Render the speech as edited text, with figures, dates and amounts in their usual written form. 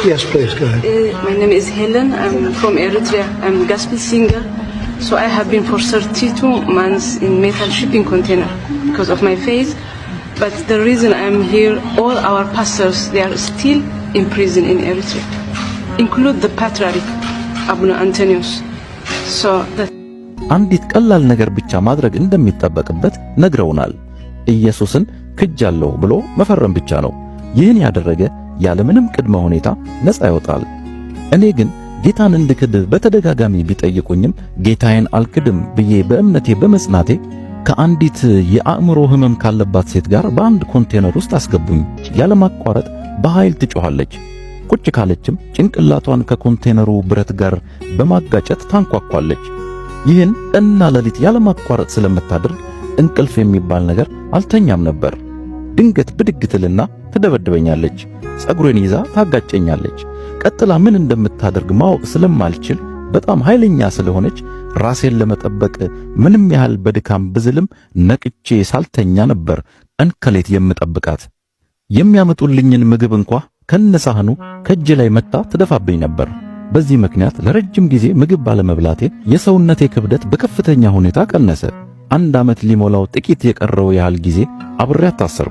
Yes, please, go ahead. My name is Helen. I'm from Eritrea. I'm a gospel singer. So I have been for 32 months in metal shipping container because of my faith. But the reason I'm here, all our pastors, they are still in prison in Eritrea, include the Patriarch, Abuna Antonius. So that አንዲት ቀላል ነገር ብቻ ማድረግ እንደሚጠበቅበት ነግረውናል። ኢየሱስን ክጃለሁ ብሎ መፈረም ብቻ ነው። ይህን ያደረገ ያለምንም ቅድመ ሁኔታ ነፃ ይወጣል። እኔ ግን ጌታን እንድክድ በተደጋጋሚ ቢጠይቁኝም ጌታዬን አልክድም ብዬ በእምነቴ በመጽናቴ ከአንዲት የአእምሮ ህመም ካለባት ሴት ጋር በአንድ ኮንቴነር ውስጥ አስገቡኝ። ያለማቋረጥ በኃይል ትጮኻለች። ቁጭ ካለችም ጭንቅላቷን ከኮንቴነሩ ብረት ጋር በማጋጨት ታንኳኳለች። ይህን ቀንና ሌሊት ያለማቋረጥ ስለምታደርግ እንቅልፍ የሚባል ነገር አልተኛም ነበር። ድንገት ብድግ ትልና ትደበድበኛለች። ጸጉሬን ይዛ ታጋጨኛለች። ቀጥላ ምን እንደምታደርግ ማወቅ ስለማልችል በጣም ኃይለኛ ስለሆነች ራሴን ለመጠበቅ ምንም ያህል በድካም ብዝልም ነቅቼ ሳልተኛ ነበር እንከሌት የምጠብቃት። የሚያመጡልኝን ምግብ እንኳን ከነሳህኑ ከእጄ ላይ መታ ትደፋብኝ ነበር። በዚህ ምክንያት ለረጅም ጊዜ ምግብ ባለመብላቴ የሰውነቴ ክብደት በከፍተኛ ሁኔታ ቀነሰ። 1 ዓመት ሊሞላው ጥቂት የቀረው ያህል ጊዜ አብሬያት ታሰርኩ።